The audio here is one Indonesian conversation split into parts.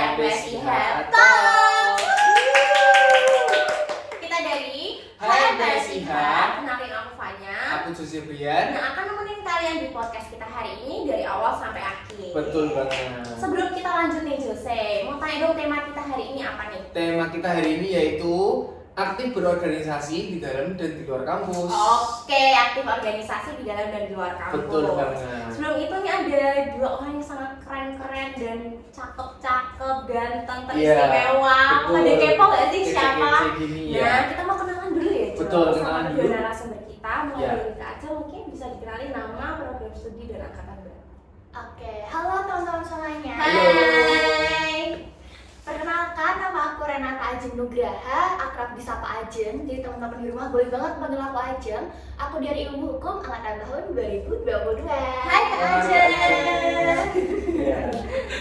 HMPSIH Talk. Kita dari HMPSIH. Kenalin aku Fanya. Aku Jusibrian. Yang akan nemenin kalian di podcast kita hari ini dari awal sampai akhir. Betul banget. Sebelum kita lanjut nih Jose, mau tanya dong tema kita hari ini apa nih? Tema kita hari ini yaitu aktif berorganisasi di dalam dan di luar kampus. Oke, aktif organisasi di dalam dan di luar kampus. Betul banget. Sebelum itu nih ada dua orang yang sangat keren-keren dan cakep-cakep, ganteng, teristimewa. Pada kepo gak sih siapa? Nah, kita mau kenalan dulu ya. Betul, sama kenalan kedua dulu. narasumber kita. Mulai dari Kak Aca, mungkin bisa dikenalin nama, program studi, dan angkatan berapa? Oke, halo teman-teman semuanya. Hai. Perkenalkan, nama aku Renata Ajeng Nugraha, akrab disapa Ajeng. Jadi teman-teman di rumah boleh banget panggil aku Ajeng. Aku dari Ilmu Hukum angkatan tahun 2022. Hai Kak Aca. Ya.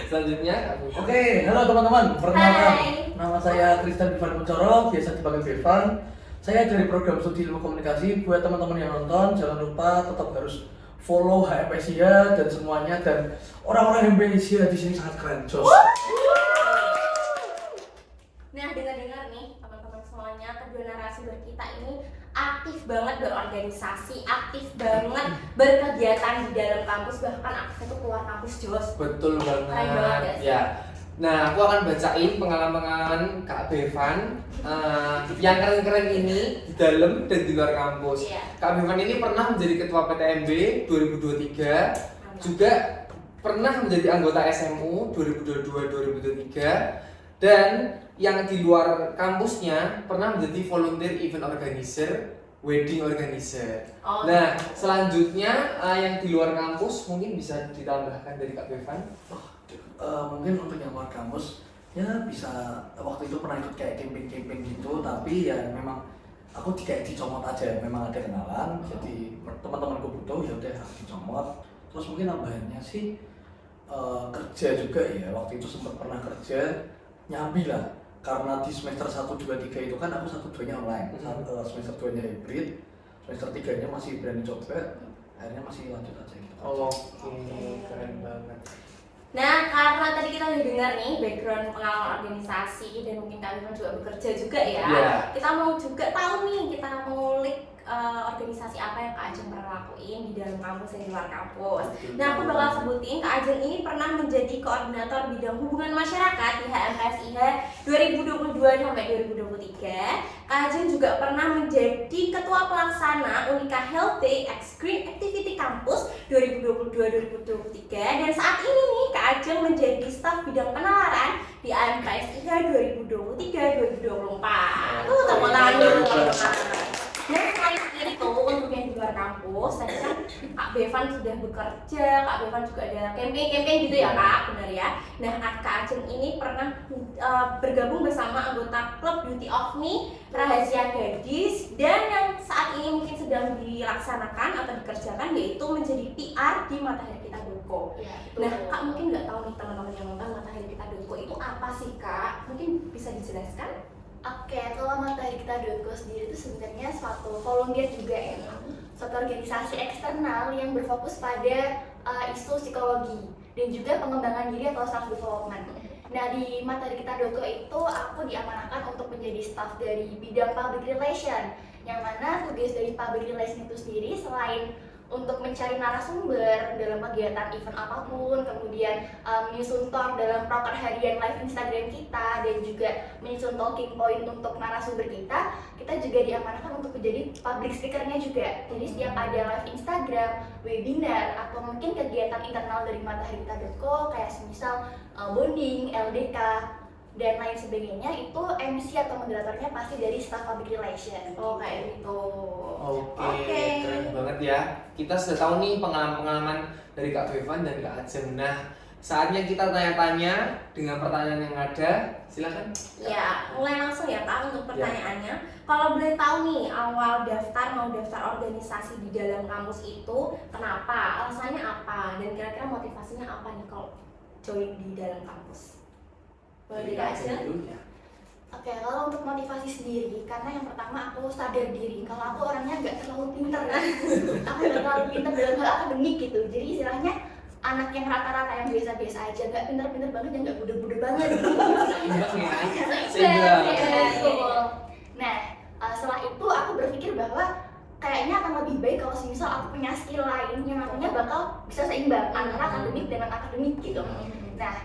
Selanjutnya Kak Budi. Oke, halo teman-teman. Perkenalkan, Hai. nama saya Tristan Ivan Kuncoro, biasa dipanggil Bevan. Saya dari program studi ilmu komunikasi. Buat teman-teman yang nonton, jangan lupa tetap harus follow HMPSIH dan semuanya, dan orang-orang HMPSIH di sini sangat keren, Jos. Nah, dengar-dengar nih teman-teman semuanya, kedua narasumber kita ini aktif banget berorganisasi, aktif banget berkegiatan di dalam kampus, bahkan aktif itu keluar kampus, Jos. Betul Keren banget ya banget. sih? Ya. Nah, aku akan bacain pengalaman Kak Bevan yang keren-keren ini di dalam dan di luar kampus. Iya. Kak Bevan ini pernah menjadi ketua PTMB 2023, juga pernah menjadi anggota SMU 2022-2023, dan yang di luar kampusnya pernah menjadi volunteer event organizer, wedding organizer. Oh, Nah, selanjutnya yang di luar kampus mungkin bisa ditambahkan dari Kak Bevan. Mungkin untuk yang luar kampus, ya bisa waktu itu pernah ikut kayak camping-camping gitu, tapi ya memang aku kayak dicomot aja, memang ada kenalan, jadi teman-temanku butuh, ya udah aku dicomot. Terus mungkin tambahannya sih kerja juga ya, waktu itu sempat pernah kerja, nyambi lah. Karena di semester 1, 2, 3 itu kan aku 1, 2 nya online, semester 2 nya hybrid, semester 3 nya masih berani coba, akhirnya masih lanjut aja gitu. Oke, keren banget. Nah, karena tadi kita udah dengar nih background pengalaman organisasi dan mungkin kalian juga bekerja juga ya. Iya. Kita mau juga tahu nih, kita mau ngulik organisasi apa yang Kak Ajeng pernah lakuin di dalam kampus dan di luar kampus. Nah, aku bakal sebutin Kak Ajeng ini pernah menjadi koordinator bidang hubungan masyarakat di HMPSIH 2022 sampai 2023. Kak Ajeng juga pernah menjadi ketua pelaksana Unika Health Day X Green Activity Campus 2022-2023, dan saat ini nih Kak Ajeng menjadi staf bidang penalaran di HMPSIH 2023-2024. Tuh, tepuk tangan dulu teman-teman. Nah, selain itu untuk yang di luar kampus, tadi kan Kak Bevan sudah bekerja, Kak Bevan juga ada camping gitu ya Kak, benar ya. Nah, Kak Ajeng ini pernah bergabung bersama anggota klub Beauty of Me, Rahasia Gadis, dan yang saat ini mungkin sedang dilaksanakan atau dikerjakan yaitu menjadi PR di matahari-kita.co. Ya, Nah, Kak mungkin nggak tahu nih teman-teman yang nonton matahari-kita.co itu apa sih Kak? Mungkin bisa dijelaskan? Oke, kalau Matahari Kita.co sendiri itu sebenarnya suatu volunteer juga ya, suatu organisasi eksternal yang berfokus pada isu psikologi dan juga pengembangan diri atau self development. Nah, di Matahari Kita.co itu aku diamanahkan untuk menjadi staff dari bidang public relation, yang mana tugas dari public relation itu sendiri selain untuk mencari narasumber dalam kegiatan event apapun, kemudian menyusun talk dalam proker harian live Instagram kita, dan juga menyusun talking point untuk narasumber kita juga diamanahkan untuk menjadi public speakernya juga. Jadi setiap ada live Instagram, webinar, atau mungkin kegiatan internal dari matahari-kita.co kayak semisal bonding, LDK, dan lain sebagainya, itu MC atau moderatornya pasti dari staff public relation. Oh, kayak gitu. Oke, keren banget ya. Kita sudah tahu nih pengalaman-pengalaman dari Kak Bevan dan Kak Ajeng. Nah, saatnya kita tanya-tanya dengan pertanyaan yang ada. Silakan. Ya, mulai langsung ya Kak untuk pertanyaannya. Kalau boleh tahu nih, awal mau daftar organisasi di dalam kampus itu kenapa? Alasannya apa? Dan kira-kira motivasinya apa nih kalau join di dalam kampus? Boleh Kak Ajeng dikasih? dulu ya. Oke, kalau untuk motivasi sendiri, karena yang pertama aku sadar diri kalau aku orangnya nggak terlalu pinter kan. Aku nggak terlalu pinter dalam hal akademik gitu. Jadi istilahnya anak yang rata-rata yang biasa-biasa aja, nggak pinter-pinter banget, yang nggak budeg-budeg banget. Sehingga Betul. Nah, setelah itu aku berpikir bahwa kayaknya akan lebih baik kalau misal aku punya skill lain yang nantinya bakal bisa seimbang antara akademik dan non akademik gitu. Nah,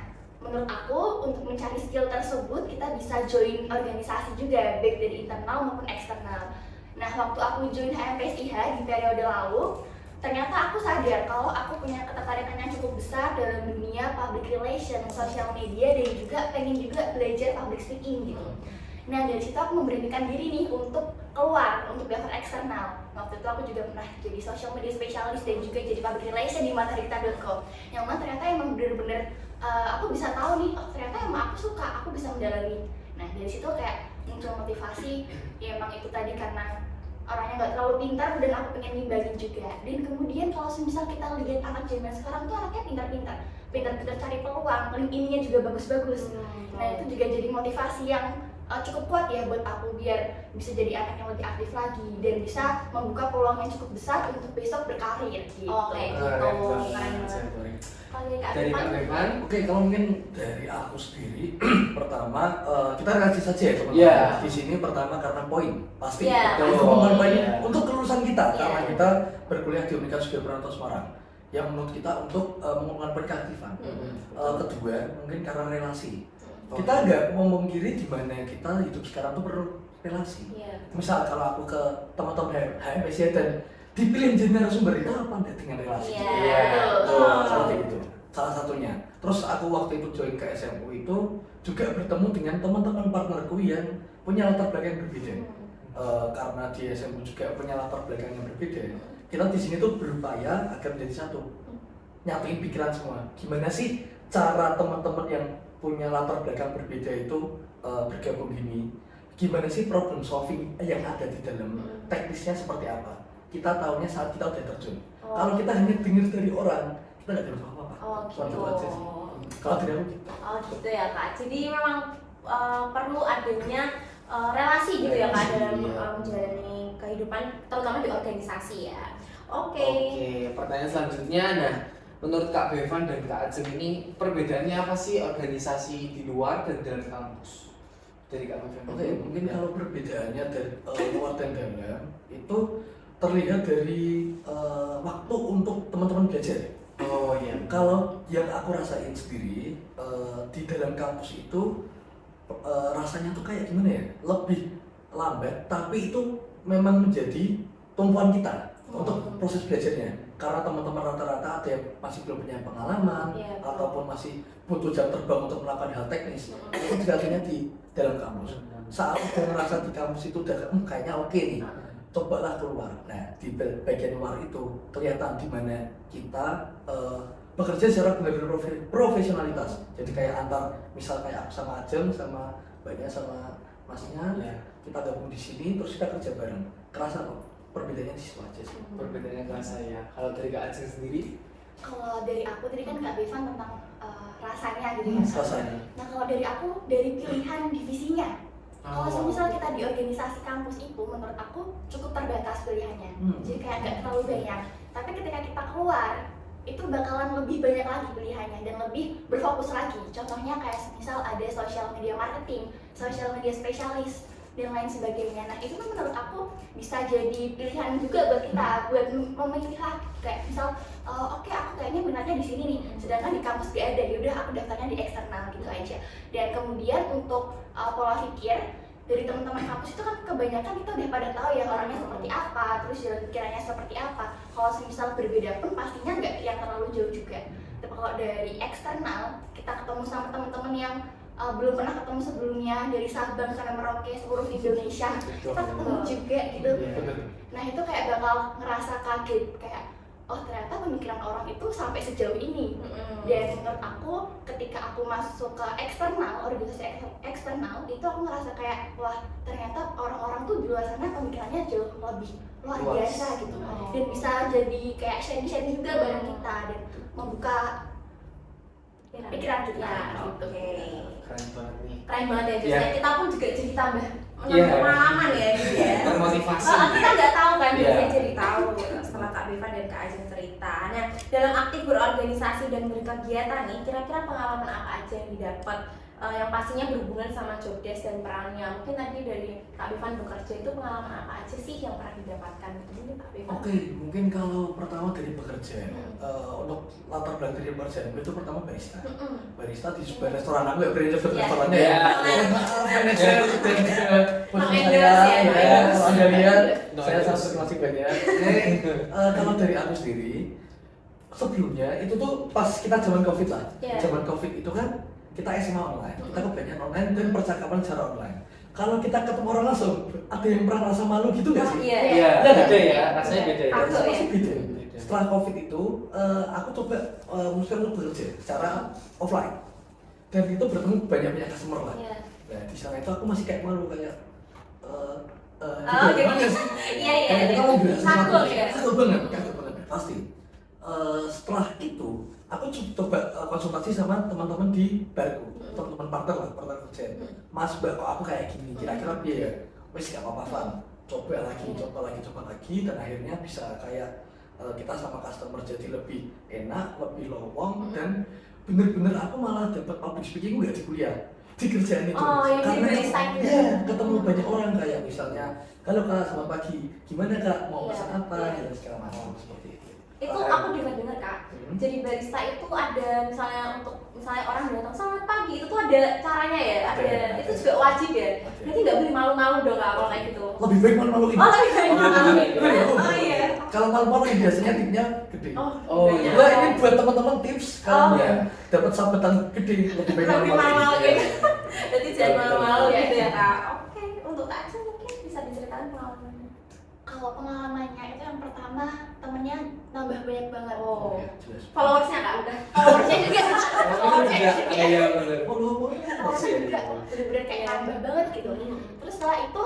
menurut aku untuk mencari skill tersebut kita bisa join organisasi juga, baik dari internal maupun eksternal. Nah, waktu aku join HMPSIH di periode lalu, ternyata aku sadar kalau aku punya ketertarikan yang cukup besar dalam dunia public relation, social media, dan juga pengen juga belajar public speaking gitu. Nah, dari situ aku memberanikan diri nih untuk keluar, untuk daftar eksternal. Waktu itu aku juga pernah jadi social media specialist dan juga jadi public relation di mataharikita.com. Yang mana ternyata emang bener-bener aku bisa tahu nih, oh ternyata emang aku suka, aku bisa mendalami. Nah, dari situ kayak muncul motivasi, ya emang itu tadi karena orangnya nggak terlalu pintar dan aku pengen ngimbangin juga. Dan kemudian kalau misal kita lihat anak zaman sekarang tuh anaknya pintar-pintar cari peluang, LinkedIn-nya juga bagus-bagus. Nah, itu juga jadi motivasi yang cukup kuat ya buat aku biar bisa jadi anak yang lebih aktif lagi dan bisa membuka peluang yang cukup besar untuk besok berkarir gitu. Oke, gitu. Keren banget. Kalau dari Kak dari Kak Bevan? Bevan, Oke, kalau mungkin dari aku sendiri, pertama kita relatif saja ya teman-teman. Iya. Di sini pertama karena poin, pasti. Iya. Itu Betul. membuat poin Iya. untuk kelulusan kita, Iya. karena kita berkuliah di Universitas Gajah Pranoto Semarang. Yang menurut kita untuk mengembangkan poin keaktifan. Kedua, mungkin karena relasi. Kita nggak memungkiri di mana kita hidup sekarang tuh perlu relasi. Iya. Misal kalau aku ke teman-teman HMSI dan dipilih menjadi narasumber itu apa anda dengan relasi? Iya. Betul. Seperti itu. Salah satunya. Terus aku waktu itu join ke SMU itu juga bertemu dengan teman-teman partnerku yang punya latar belakang yang berbeda. Karena di SMU juga punya latar belakang yang berbeda. Kita di sini tuh berupaya agar menjadi satu. Nyatuin pikiran semua. Gimana sih cara teman-teman yang punya latar belakang berbeda itu bergabung gini? Gimana sih problem solving yang ada di dalam? Teknisnya seperti apa? Kita tahunya saat kita udah terjun. Kalau kita hanya dengar dari orang, kita nggak tahu apa-apa. Oh Cuma gitu. itu aja sih. Kalau dari aku gitu. Oh gitu ya Kak. Jadi memang perlu adanya relasi gitu ya Kak dalam menjalani kehidupan, terutama di organisasi ya. Oke. Pertanyaan selanjutnya, nah menurut Kak Bevan dan Kak Ajeng ini perbedaannya apa sih organisasi di luar dan dalam kampus? Dari Kak Bevan. Oke, mungkin kalau perbedaannya dari luar dan dalam itu terlihat dari waktu untuk teman-teman belajar. Oh iya. Kalau yang aku rasain sendiri di dalam kampus itu rasanya tuh kayak gimana ya? Lebih lambat, tapi itu memang menjadi tumpuan kita untuk proses belajarnya. Karena teman-teman rata-rata ada yang masih belum punya pengalaman Iya, betul. ataupun masih butuh jam terbang untuk melakukan hal teknis, itu dilatihnya di dalam kampus. Saat udah ngerasa di kampus itu udah kayaknya oke nih, cobalah keluar. Nah, di bagian luar itu kelihatan di mana kita bekerja secara benar-benar profesionalitas. Jadi kayak antar, misal kayak aku sama Ajeng, sama Mbaknya, sama Masnya, kita gabung di sini, terus kita kerja bareng. Kerasa kok perbedaannya di situ aja sih. Perbedaannya kerasa ya. Kalau dari Kak Ajeng sendiri? Kalau dari aku tadi kan Kak Bevan tentang rasanya gitu ya. Rasanya. Nah, kalau dari aku dari pilihan divisinya. Kalau Oh. misal kita di organisasi kampus itu menurut aku cukup terbatas pilihannya. Jadi kayak nggak terlalu banyak. Tapi ketika kita keluar itu bakalan lebih banyak lagi pilihannya dan lebih berfokus lagi. Contohnya kayak misal ada social media marketing, social media spesialis dan lain sebagainya. Nah, itu kan menurut aku bisa jadi pilihan juga buat kita buat memilih lagi. Kayak misal oke, aku kayaknya benarnya di sini nih, sedangkan di kampus gak ada, yaudah aku daftarnya di eksternal gitu aja. Dan kemudian untuk pola pikir dari teman-teman kampus itu kan kebanyakan kita udah pada tahu ya orangnya seperti apa, terus jalan pikirannya seperti apa. Kalau misal berbeda pun pastinya nggak yang terlalu jauh juga. Tapi kalau dari eksternal kita ketemu sama teman-teman yang belum pernah ketemu sebelumnya, dari Sabang sampai Merauke seluruh Indonesia, kita ketemu juga gitu. Nah, itu kayak bakal ngerasa kaget kayak oh ternyata pemikiran orang itu sampai sejauh ini. Dan menurut aku ketika aku masuk ke eksternal, organisasi eksternal, itu aku ngerasa kayak wah ternyata orang-orang tuh di luar sana pemikirannya jauh lebih luar biasa gitu. Dan bisa jadi kayak sharing-sharing juga bareng kita dan membuka pikiran kita gitu. Keren banget nih. Keren banget ya, Iya. kita pun juga jadi tambah Iya. pengalaman ya gitu ya. Termotivasi. Kita nggak tahu kan, Iya. biasanya jadi tahu setelah Kak Bevan dan Kak Ajeng cerita. Nah, dalam aktif berorganisasi dan berkegiatan nih, kira-kira pengalaman apa aja yang didapat yang pastinya berhubungan sama job desk dan perannya. Mungkin tadi dari Kak Bevan bekerja itu pengalaman apa aja sih yang pernah didapatkan? Mungkin Kak Bevan. Oke, mungkin kalau pertama dari bekerja, untuk latar belakang dari pekerjaan itu pertama barista. Barista di sebuah restoran, aku nggak berani sebut Iya. restorannya Iya. ya. Manajer dan bos Pakai saya, endorse ya, ya, kalau Anda lihat, No saya endorse. sangat masih banyak. Kalau dari aku sendiri, sebelumnya itu tuh pas kita zaman COVID lah. Iya. Zaman COVID itu kan kita SMA online, kita kebanyakan online dan percakapan secara online. Kalau kita ketemu orang langsung, ada yang pernah rasa malu gitu nggak sih? Iya. Iya, Iya, beda ya, rasanya beda ya. Takut. Rasanya pasti beda. Beda. Setelah COVID itu, aku coba mesti untuk bekerja secara offline. Dan itu bertemu banyak customer lah. Iya. Nah, di sana itu aku masih kayak malu kayak Oh, gitu. gimana sih? Iya, iya. Kayak kita mau bilang sesuatu. Takut ya? Takut banget, pasti. Setelah itu, aku coba konsultasi sama teman-teman di barku, teman-teman partner kerja. Mas, Mbak, kok aku kayak gini, kira-kira piye ya? Wes gak apa-apa, Van. Coba lagi, dan akhirnya bisa kayak kita sama customer jadi lebih enak, lebih lowong, dan bener-bener aku malah dapat public speaking nggak di kuliah, di kerjaan itu. Oh, yang Karena di barista itu. ya, ketemu banyak orang kayak misalnya, halo Kak, selamat pagi, gimana Kak, mau Iya, pesan apa, iya. gitu segala macam seperti itu. Itu aku dengar Kak. Hmm. Jadi barista itu ada misalnya orang datang selamat pagi, itu tuh ada caranya ya, ada itu juga wajib ya. Ada. Berarti nggak boleh malu-malu dong Kak kalau kayak gitu. Lebih baik malu-maluin. Oh, lebih baik malu-maluin. Oh, Oh iya. Kalau malu-maluin biasanya tipnya gede. Oh, banyak. Nah, ini buat teman-teman tips kalau Oh. mau dapat sahabatan gede lebih baik Lebih malu-maluin. malu-maluin. Jadi jangan Betul, malu-malu betul. gitu ya Kak. Oke, untuk Kak Aceh mungkin bisa diceritakan pengalamannya. Kalau pengalamannya itu yang pertama temennya nambah banyak banget. Oh. Jelas. Followersnya Kak udah. Followersnya juga. Oh, iya, iya bener. Followersnya juga bener-bener kayak nambah banget gitu. Terus setelah itu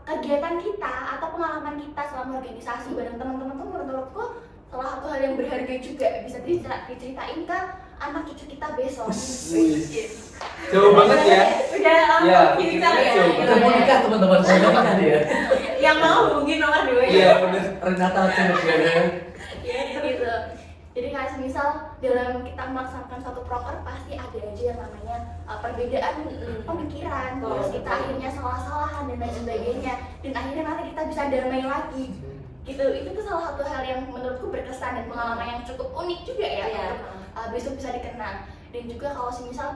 kegiatan kita atau pengalaman kita selama organisasi bareng teman-teman tuh menurutku salah satu hal yang berharga juga bisa diceritain ke anak cucu kita besok. Wih. Jauh banget ya. Udah Ya, future ya. jauh Kita mau nikah teman-teman, saya mau nikah dia. Yang mau hubungi nomor 2 ya. Iya bener. Renata Cenegara. Ya gitu. Jadi kayak semisal dalam kita melaksanakan suatu proker pasti ada aja yang namanya perbedaan pemikiran, terus kita akhirnya salah-salahan dan lain sebagainya, dan akhirnya nanti kita bisa damai lagi. Gitu, itu tuh salah satu hal yang menurutku berkesan dan pengalaman yang cukup unik juga ya Iya. untuk besok bisa dikenang. Dan juga kalau semisal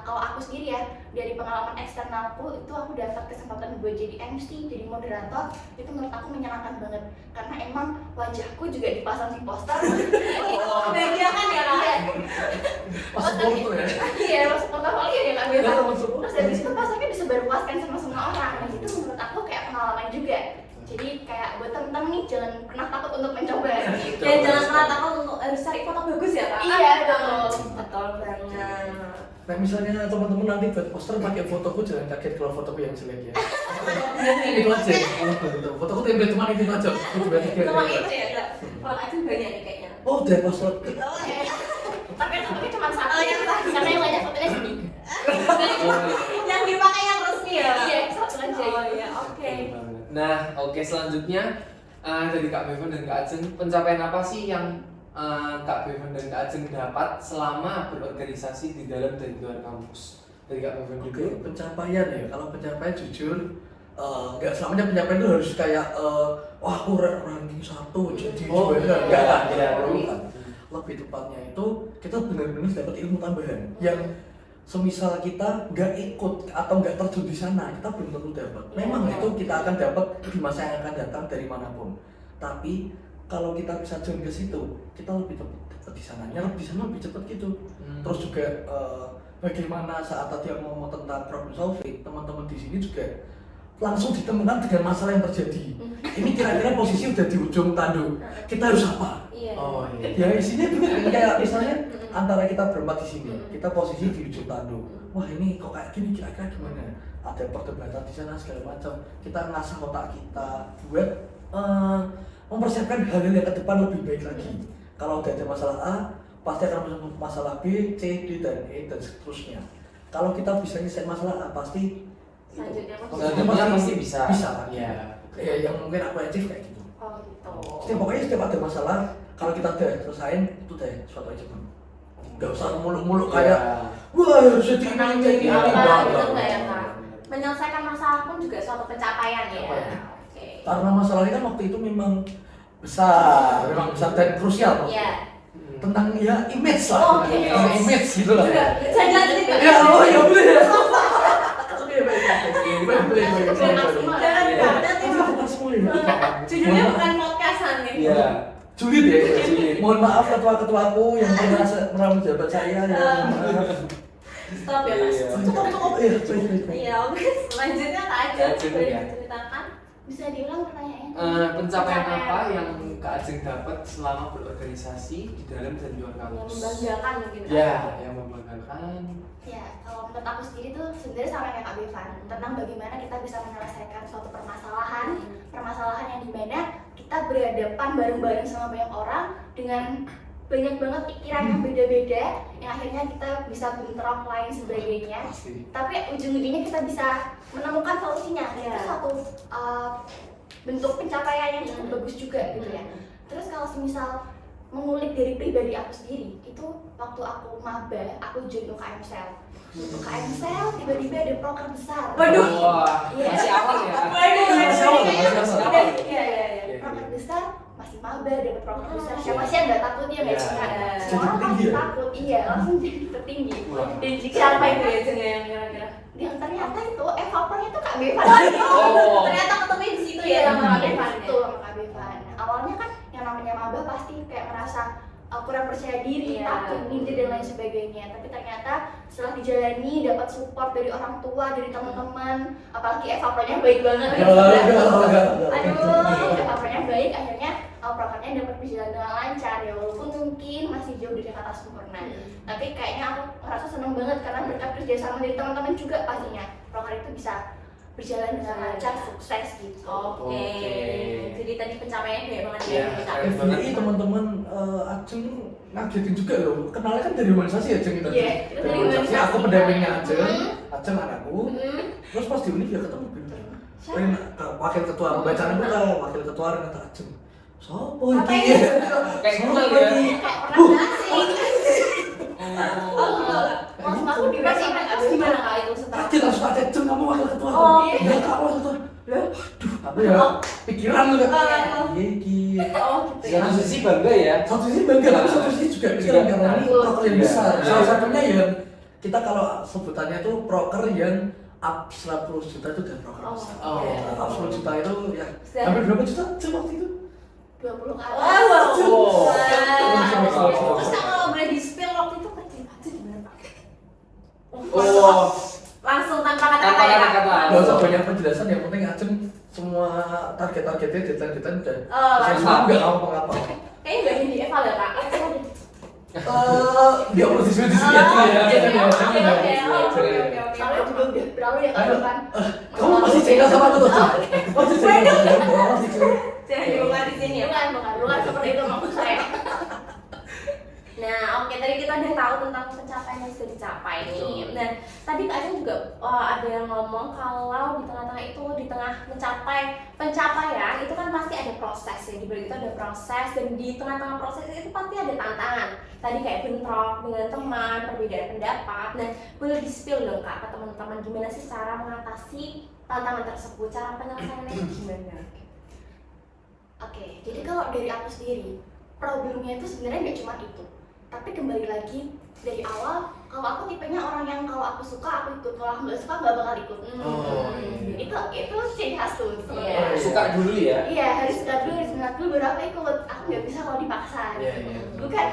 kalau aku sendiri ya, dari pengalaman eksternalku itu aku dapat kesempatan buat jadi MC, jadi moderator, itu menurut aku menyenangkan banget karena emang wajahku juga dipasang di poster. Oh, bahagia kan ya Kak? Iya. Masuk foto ya. Iya, masuk portofolio ya Kak Bella. Iya, masuk foto. Terus dari situ pasarnya disebarluaskan sama semua orang. Nah, itu menurut aku kayak pengalaman juga. Jadi kayak buat temen-temen nih jangan pernah takut untuk mencoba. Dan jangan pernah takut untuk harus cari foto bagus ya Kak? Iya, betul. Betul banget. Nah misalnya teman-teman nanti buat poster pakai fotoku jangan kaget kalau fotoku yang jelek ya. Itu aja. Fotoku template cuma itu aja. Cuma itu ya Kak? Kalau Kak Aceh banyak nih kayaknya. Oh, udah password. Tapi cuma satu. Oh, yang satu. Karena yang banyak fotonya sedih. Yang dipakai yang resmi ya? Iya, satu aja. Oh iya, oke. Nah, oke selanjutnya dari Kak Bevan dan Kak Ajeng, pencapaian apa sih yang Kak Bevan dan Kak Ajeng dapat selama berorganisasi di dalam dan di luar kampus? Dari Kak Bevan dulu. Oke, pencapaian ya. Kalau pencapaian jujur nggak selamanya pencapaian itu harus kayak wah aku ranking 1 jadi Oh, juara. iya. Nggak lah, Iya. bukan. Lebih tepatnya itu kita benar-benar dapat ilmu tambahan yang semisal kita nggak ikut atau nggak terjun di sana, kita belum tentu dapat. Memang itu kita akan dapat di masa yang akan datang dari manapun. Tapi kalau kita bisa join ke situ, kita lebih cepat di sana, nyerap di sana lebih cepat gitu. Terus juga bagaimana saat tadi aku ngomong tentang problem solving, teman-teman di sini juga langsung ditemukan dengan masalah yang terjadi. Ini kira-kira posisi udah di ujung tanduk, kita harus apa? Iya. Oh iya. Ya isinya bener kayak misalnya antara kita berempat di sini, kita posisi di ujung tanduk. Wah ini kok kayak gini kira-kira gimana? Ada perdebatan di sana segala macam. Kita ngasah otak kita buat mempersiapkan hal-hal yang ke depan lebih baik lagi. Kalau udah ada masalah A, pasti akan ada masalah B, C, D dan E dan seterusnya. Kalau kita bisa nyelesain masalah A, pasti Selanjutnya pasti bisa. Bisa. Iya. Ya, yang mungkin aku achieve kayak gitu. Oh gitu. Pokoknya setiap ada masalah, kalau kita udah selesain itu udah suatu achievement. Nggak usah muluk-muluk Iya. kayak wah harus jadi Menang ini, jadi ini, apa enggak, gitu enggak, nggak ya enggak. kak? Menyelesaikan masalah pun juga suatu pencapaian ya. Pencapaian. Oke. Karena masalahnya kan waktu itu memang besar dan krusial Pak. Iya. Tentang ya image lah, Oh, oke. tentang image gitu lah. Saya jelasin nggak? Ya oh ya boleh. Oke baik. Jangan Kak, nanti Kita semua ya. judulnya bukan podcastan nih. Iya. Julid ya. Julid. Mohon maaf ketua-ketuaku yang pernah meramu jabat saya ya. Maaf. Stop ya mas. Iya. Cukup. Iya, baik. Iya, oke. Selanjutnya Kak Ajeng Kak Ajeng, boleh ya. diceritakan. Bisa diulang pertanyaannya? Pencapaian Pencapaian. apa yang Kak Ajeng dapat selama berorganisasi di dalam dan luar Yang kampus? membanggakan mungkin. Ya, yang membanggakan. Ya, kalau menurut aku sendiri tuh sebenarnya sama kayak Kak Bevan tentang bagaimana kita bisa menyelesaikan suatu permasalahan yang dimana kita berhadapan bareng-bareng sama banyak orang dengan banyak banget pikiran yang beda-beda yang akhirnya kita bisa bentrok lain sebagainya. Pasti. Tapi ujung-ujungnya kita bisa menemukan solusinya. Iya. Itu suatu bentuk pencapaian yang cukup bagus juga gitu ya. Terus kalau semisal mengulik dari pribadi aku sendiri, itu waktu aku maba, aku join UKM Sel. UKM Sel tiba-tiba ada proker besar. Waduh. Wah, Iya. masih awal ya. Waduh, Masih awal, masih awal. Iya. Proker besar masih maba dapat proker besar. Siapa sih yang nggak takut ya nggak Iya. sih? Iya. Semua orang Jadi pasti petinggi ya? takut. Iya, langsung jadi tertinggi. Wah. Dan jika Siapa itu ya Jeng yang kira-kira? yang ternyata itu evapornya tuh Kak Bevan. Oh. Ternyata ketemu di situ ya Iya, sama Kak Bevan ya. Itu sama Kak Bevan. Nah, awalnya kan yang namanya maba pasti kayak merasa kurang percaya diri, Iya. takut, minder dan lain sebagainya. Tapi ternyata setelah dijalani dapat support dari orang tua, dari teman-teman, apalagi evapornya baik banget. Aduh, evapornya baik, akhirnya programnya dapat berjalan dengan lancar ya, walaupun mungkin masih jauh dari kata sempurna. Tapi kayaknya aku ngerasa seneng banget karena berkat kerjasama dari teman-teman juga pastinya program itu bisa berjalan dengan lancar, sukses gitu. Oke. Jadi tadi pencapaiannya banyak banget Iya, ya Kak. keren banget. FBI teman-teman Ajeng ngagetin juga loh. Kenalnya kan dari organisasi Ajeng itu. Iya, kita dari organisasi. Aku pendampingnya Ajeng, Hmm. Ajeng anakku. Hmm. Terus pas di univ ya ketemu Siapa? wakil ketua pembacaan itu kan wakil ketua Renata Ajeng. Sopo Apa iki? ini? Kayak Sopo kenal ya. iki? Kayak pernah nggak sih? Oh. Langsung aku Dikasih dikasih Kak gimana Kak itu setelah? Kaget langsung ada Ajeng kamu wakil ketua. Oh, iya kak wakil ketua. Ya, aduh, aku ya pikiran lu kan. Iya iki. Oh gitu ya. Satu sisi bangga ya. Satu sisi bangga, tapi satu sisi juga pikiran karena ini proker yang besar. Iya. Salah satunya ya kita kalau sebutannya itu proker yang up 100 juta itu udah proker Oh, besar. Oh. Up 10 juta itu ya Besar. hampir berapa juta Cem, waktu itu? 20 kali. Wow. Oh. Terus kalau boleh di spill waktu itu kerja gimana Pak? Oh. Langsung tanpa kata-kata Tanpa ya Kak? kata-kata. Gak usah banyak penjelasan, yang penting Ajeng semua target-targetnya, deadline-deadline udah Oh, saya langsung. semua nggak ngapa-ngapa. Kayaknya gak ada di Eva ya Kak? Dia perlu diskusi Oh, ya. oke. Soalnya juga udah berlalu ya Ayo. kan. Kamu masih cengkel sama aku tuh, Cem? Masih cengkel, masih cengkel. Jangan dibuka di sini ya Kak? Bukan seperti itu maksud saya. Nah, oke, tadi kita udah tahu tentang pencapaian yang sudah dicapai nih. Nah, tadi Kak Ajeng juga ada yang ngomong kalau di tengah-tengah itu, di tengah mencapai pencapaian itu kan pasti ada proses ya. Di balik itu ada proses, dan di tengah-tengah proses itu pasti ada tantangan. Tadi kayak bentrok dengan teman, perbedaan pendapat. Nah, boleh di-spill dong Kak ke teman-teman gimana sih cara mengatasi tantangan tersebut, cara penyelesaiannya gimana? Oke, jadi kalau dari aku sendiri, problemnya itu sebenarnya nggak cuma itu. Tapi kembali lagi dari awal, kalau aku tipenya orang yang kalau aku suka aku ikut, kalau aku nggak suka nggak bakal ikut. Oh, iya. Itu ciri khas tuh. Iya. Suka dulu ya. Iya, harus suka dulu, harus minat dulu baru aku ikut. Aku nggak bisa kalau dipaksa. Iya, iya. Bukan.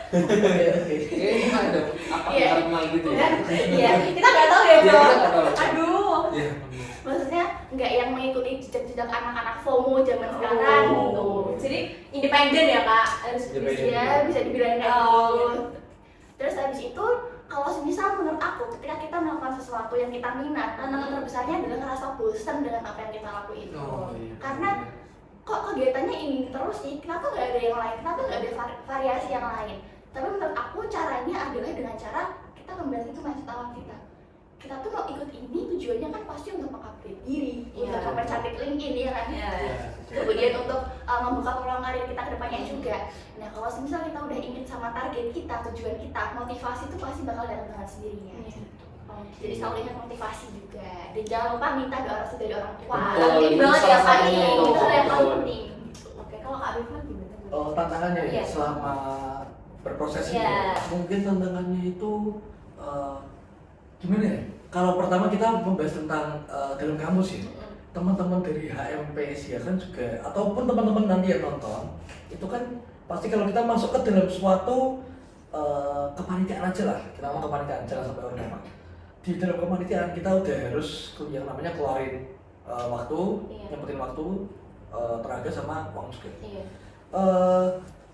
Kayaknya ada apa Iya. normal gitu ya. Iya, Kita nggak tahu ya Iya, Bro. kita nggak tahu. Aduh. Iya. Maksudnya nggak yang mengikuti jejak-jejak anak-anak FOMO zaman sekarang Oh. gitu. Jadi independen ya Kak? Harus Independen. Ya, bisa dibilang kayak Oh, gitu. gitu. Terus habis itu, kalau semisal menurut aku ketika kita melakukan sesuatu yang kita minat, tantangan terbesarnya adalah ngerasa bosan dengan apa yang kita lakuin. Oh, iya. Karena kok kegiatannya ini terus sih, kenapa nggak ada yang lain, kenapa nggak ada variasi yang lain. Tapi menurut aku caranya adalah dengan cara kita kembali ke mindset awal kita. Kita tuh mau ikut ini tujuannya kan pasti untuk mengupgrade diri, Iya. untuk mempercantik LinkedIn ya kan. Iya. Iya. kemudian untuk membuka peluang karir kita ke depannya juga. Nah kalau misalnya kita udah ingin sama target kita, tujuan kita, motivasi itu pasti bakal datang dengan sendirinya. Jadi selalu ingat motivasi juga, dan jangan lupa minta doa restu dari orang tua. Penting banget ya Pak, ini itu yang paling penting. Oke, kalau Kak Bifan gimana? Tantangannya ya Iya. selama berproses ini, Iya. mungkin tantangannya itu gimana ya? Kalau pertama kita membahas tentang dalam kamus ya, teman-teman dari HMPS ya kan juga, ataupun teman-teman nanti yang nonton, itu kan pasti kalau kita masuk ke dalam suatu kepanitiaan aja lah, kita mau kepanitiaan jangan sampai orang. Di dalam kepanitiaan kita udah harus yang namanya keluarin waktu, nyempetin waktu, tenaga sama uang juga.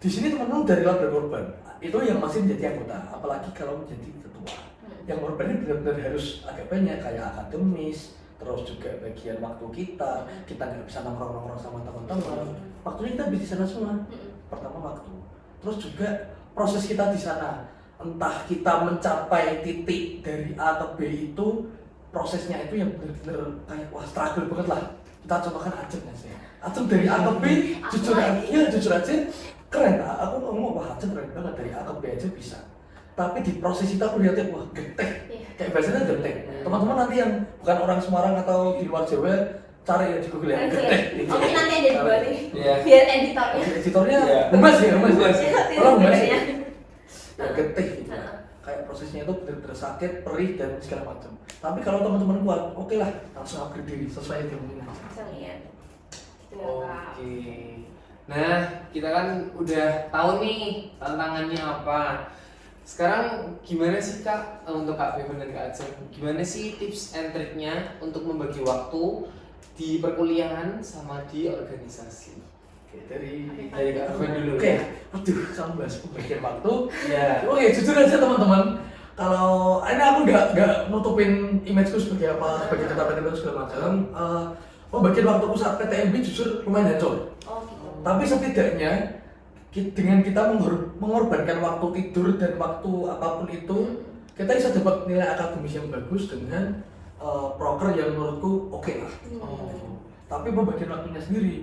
Di sini teman-teman dari lab berkorban, itu yang masih menjadi anggota, apalagi kalau menjadi ketua. Yang korbannya benar-benar harus agak banyak, kayak akademis, terus juga bagian waktu kita nggak bisa nongkrong-nongkrong sama teman-teman, waktunya kita di sana semua. Pertama waktu, terus juga proses kita di sana, entah kita mencapai titik dari A ke B itu, prosesnya itu yang benar-benar kayak wah struggle banget lah. Kita cobakan Ajeng aja. Ajeng dari A ke B, jujur aja keren. Aku ngomong wah Ajeng keren banget dari A ke B aja bisa. Tapi di proses itu aku lihatnya wah geteh, kayak biasanya geteh. Teman-teman nanti yang bukan orang Semarang atau di luar Jawa cari ya di Google ya geteh. Oke, nanti ada di bawah ini. Iya. Biar editornya. Editornya Iya. gemas ya, gemas. Orang gemas ya. Ya. Ya geteh gitu. Kayak prosesnya itu benar-benar sakit, perih dan segala macam. Tapi kalau teman-teman kuat, oke lah, langsung upgrade diri sesuai yang mungkin aja. Langsung ya. Gitu ya, Kak. Oke. Nah, kita kan udah tahu nih tantangannya apa. Sekarang gimana sih Kak untuk Kak Bifan dan Kak Ajeng? Gimana sih tips and triknya untuk membagi waktu di perkuliahan sama di organisasi? Oke, dari Kak Bifan dulu. Oke, aduh, kamu bahas pembagian waktu. Ya. Oke, jujur aja teman-teman. Kalau ini aku nggak nutupin imageku sebagai apa, sebagai ketua PTMB segala macam. Pembagian waktuku saat PTMB jujur lumayan hancur. Oh gitu. Tapi setidaknya dengan kita mengorbankan waktu tidur dan waktu apapun itu, kita bisa dapat nilai akademis yang bagus dengan proker yang menurutku oke lah. Tapi pembagian waktunya sendiri,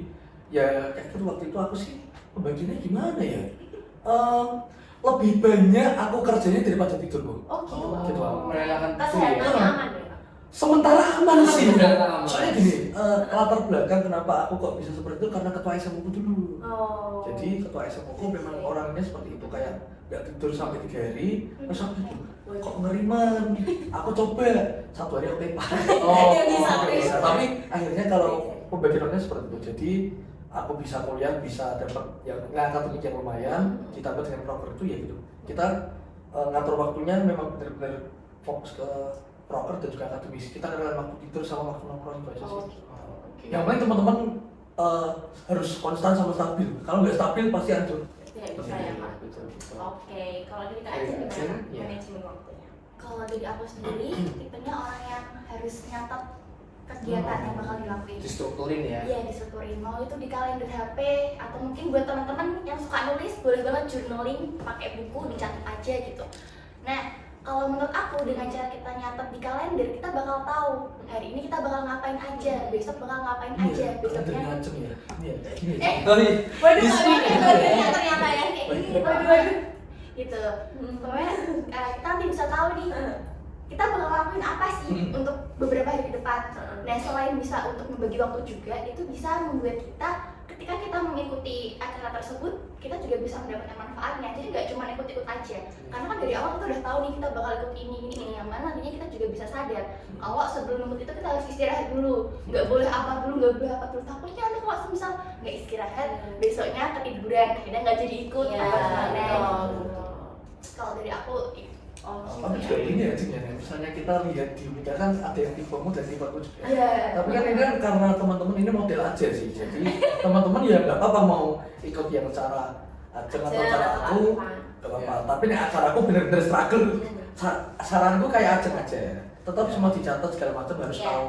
ya kayak gitu waktu itu aku sih pembagiannya gimana ya? Lebih banyak aku kerjanya daripada tidurku. Oh gitu. Gitu, Pak. Merelakan Kesehatannya aman ya, Kak? Sementara aman sih. Sementara aman. Soalnya gini, latar belakang kenapa aku kok bisa seperti itu karena ketua SMU ku dulu. Oh. Jadi ketua SMU ku memang orangnya seperti itu, kayak nggak tidur sampai 3 hari, terus aku tidur kok ngeriman. Aku coba 1 hari aku lepas. Ya, bisa. Tapi akhirnya kalau pembagiannya seperti itu, jadi aku bisa kuliah, bisa dapat yang akademik yang lumayan, ditambah dengan proker itu ya gitu. Kita ngatur waktunya memang benar-benar fokus ke proker dan juga akademis. Kita ngelakuin waktu tidur sama waktu nongkrong itu aja sih. Oh gitu. Yang penting teman-teman harus konstan sama stabil. Kalau nggak stabil pasti hancur. Ya bisa ya, Kak. Betul. Oke, kalau dari Kak Ajeng gimana manajemen waktunya? Kalau dari aku sendiri, tipenya orang yang harus nyatet kegiatan yang bakal dilakuin. Distrukturin ya. Iya, distrukturin. Mau itu di kalender HP atau mungkin buat teman-teman yang suka nulis, boleh banget journaling, pakai buku, dicatat aja gitu. Nah, kalau menurut aku dengan cara kita nyatet di kalender, kita bakal tahu hari ini kita bakal ngapain aja, besok bakal ngapain aja, besoknya. ngacem ya. Iya, kayak gini. Oh iya. Waduh, ternyata ya kayak gini. Waduh. Gitu. Pokoknya kita nanti bisa tahu nih kita bakal lakuin apa sih untuk beberapa hari ke depan. Nah, selain bisa untuk membagi waktu juga, itu bisa membuat kita ketika kita mengikuti acara tersebut, kita juga bisa mendapatkan manfaatnya. Jadi nggak cuma ikut-ikut aja. Karena kan dari awal kita udah tahu nih kita bakal ikut ini yang mana nantinya kita juga bisa sadar. Kalau sebelum ikut itu kita harus istirahat dulu. Nggak boleh apa dulu, nggak boleh apa dulu. Takutnya nanti kalau misal nggak istirahat, besoknya ketiduran, akhirnya nggak jadi ikut apa gimana. Kalau dari aku Tapi juga ini ya, Cing, ya. Misalnya kita lihat di Unika kan ada yang tipemu dan tipeku juga. Iya. Tapi kan ini kan karena teman-teman ini model aja sih. Jadi teman-teman ya nggak apa-apa mau ikut yang cara Ajeng atau cara aku, nggak apa-apa. Tapi nih acaraku bener-bener struggle. Saranku kayak Ajeng aja. Tetap semua dicatat segala macam harus tahu.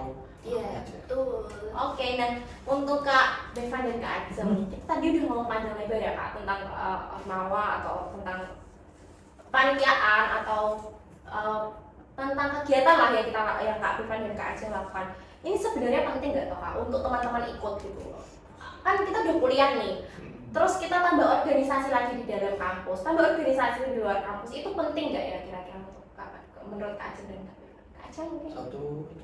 Iya, betul. Oke, dan untuk Kak Bifan dan Kak Ajeng, kita tadi udah ngomong panjang lebar ya Kak tentang Ormawa atau tentang panitiaan atau tentang kegiatan lah yang Kak Bifan dan Kak Ajeng lakukan. Ini sebenarnya penting nggak toh Kak untuk teman-teman ikut gitu? kan kita udah kuliah nih. Terus kita tambah organisasi lagi di dalam kampus, tambah organisasi di luar kampus itu penting nggak ya kira-kira menurut Kak Ajeng dan Kak Bevan? Kak Ajeng mungkin? 1,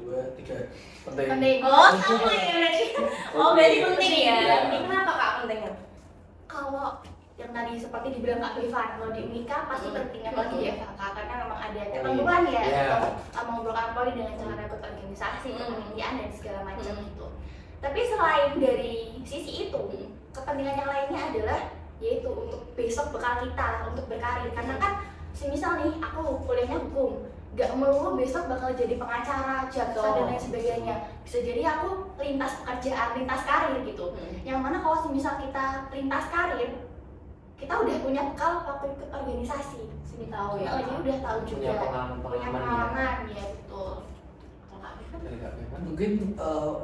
2, 3 penting. Penting. Oh sama ya berarti. Oh berarti penting ya. Iya. Ini kenapa Kak pentingnya? Kalau yang tadi seperti dibilang Kak Bevan, kalau di Unika pasti pentingnya apalagi di FHK karena memang ada ketentuan ya Iya. untuk mengumpulkan poin dengan cara ikut organisasi, kepanitiaan dan segala macam itu. Tapi selain dari sisi itu, kepentingan yang lainnya adalah yaitu untuk besok bekal kita untuk berkarir. Karena kan semisal nih aku kuliahnya hukum, gak melulu besok bakal jadi pengacara, jaksa dan lain sebagainya. Bisa jadi aku lintas pekerjaan, lintas karir gitu. Yang mana kalau semisal kita lintas karir, kita udah punya bekal waktu ikut organisasi. Sini tahu ya. Jadi udah tahu juga. Punya pengalaman Punya pengalaman ya betul. Kalau Kak Bevan? Dari Kak Bevan. Mungkin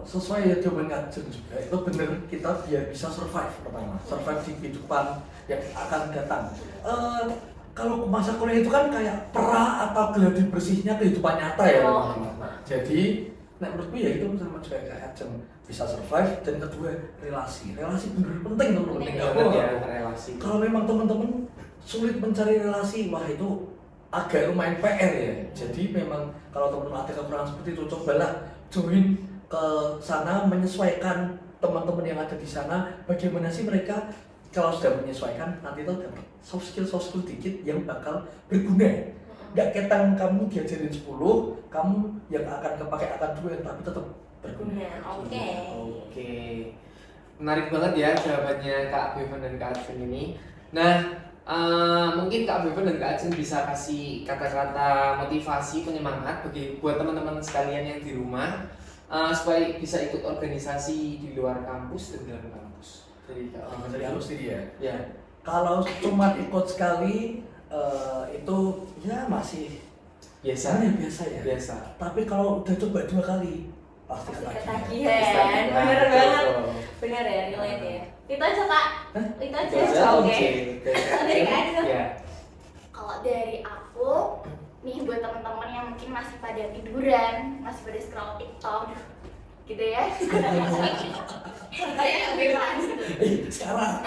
sesuai ya jawaban Kak Ajeng juga, itu benar kita biar bisa survive pertama, survive di kehidupan yang akan datang. Kalau masa kuliah itu kan kayak perah atau geladi bersihnya kehidupan nyata ya teman-teman. Jadi, menurutku ya itu sama juga kayak Ajeng bisa survive. Dan kedua relasi bener penting teman-teman. Penting Nggak Banget boleh. ya relasi. Kalau memang teman-teman sulit mencari relasi, wah itu agak lumayan PR ya. Jadi memang kalau teman-teman ada kekurangan seperti itu, cobalah join ke sana, menyesuaikan teman-teman yang ada di sana. Bagaimana sih mereka kalau sudah menyesuaikan, nanti tuh dapat soft skill dikit yang bakal berguna. Nggak ketang kamu diajarin 10, kamu yang akan kepake akan 2, tapi tetap berguna. Oke. Oke. Menarik banget ya jawabannya Kak Bevan dan Kak Ajeng ini. Nah, mungkin Kak Bevan dan Kak Ajeng bisa kasih kata-kata motivasi, penyemangat buat teman-teman sekalian yang di rumah supaya bisa ikut organisasi di luar kampus dan dalam kampus. Dari Kak Bevan Dari aku sendiri ya. Ya. Kalau cuma ikut sekali itu ya masih Biasa. biasa ya. Biasa. Tapi kalau udah coba 2 kali pasti Pasti ketagihan. ketagihan. Bener banget. Bener ya, relate ya. Itu aja Kak. Hah? Itu aja. Itu aja, Oke. oke. Dari Kak Ajeng. Ya. Kalau dari aku, nih buat teman-teman yang mungkin masih pada tiduran, masih pada scroll TikTok, gitu ya. Kayak Bevan. Sekarang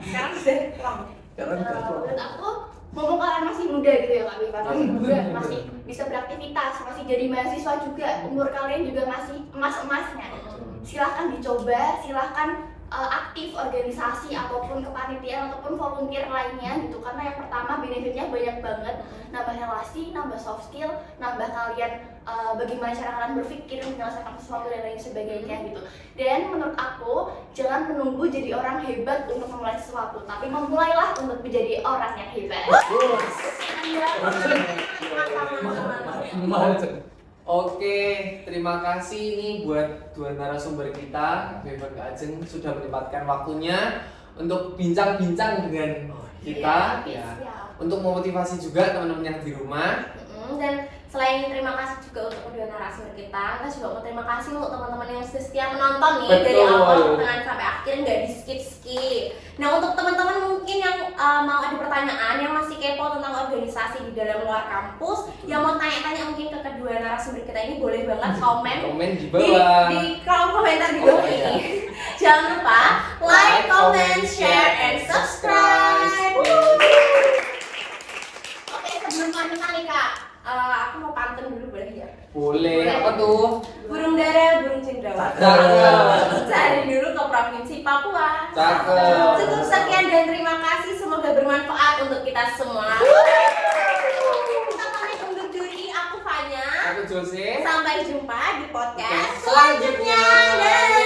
Sekarang sudah pulang. Menurut aku, mumpung kalian masih muda gitu ya Kak Bevan, masih muda, masih bisa beraktivitas, masih jadi mahasiswa juga, umur kalian juga masih emas-emasnya. Silahkan dicoba, silahkan aktif organisasi ataupun kepanitiaan ataupun volunteer lainnya gitu, karena yang pertama benefitnya banyak banget, nambah relasi, nambah soft skill, nambah kalian bagaimana cara kalian berpikir menyelesaikan sesuatu dan lain sebagainya gitu. Dan menurut aku jangan menunggu jadi orang hebat untuk memulai sesuatu, tapi memulailah untuk menjadi orang yang hebat. Oke, terima kasih nih buat dua narasumber kita, Kak Bevan, Kak Ajeng sudah menyempatkan waktunya untuk bincang-bincang dengan kita, ya, untuk memotivasi juga teman-teman yang di rumah. Dan selain terima kasih juga untuk kedua narasumber kita juga mau terima kasih untuk teman-teman yang sudah setia menonton nih. Betul. Dari awal pertengahan sampai akhir, nggak di skip. Nah, untuk teman-teman mungkin yang mau ada pertanyaan, yang masih kepo tentang organisasi di dalam luar kampus, yang mau tanya-tanya mungkin ke kedua narasumber kita ini, boleh banget komen di bawah. di kolom komentar di bawah ini. Jangan lupa like, comment, share, and subscribe. Oke, sebelum lanjut nih Kak, aku mau pantun dulu boleh ya? Boleh, apa tuh? Burung dara, burung cendrawasih. Cakep. Cari dulu ke Provinsi Papua. Cakep. Cukup sekian dan terima kasih, semoga bermanfaat untuk kita semua. Kita pamit undur diri, aku Fanya. Aku Jose. Sampai jumpa di podcast Selanjutnya. selanjutnya. Dadah.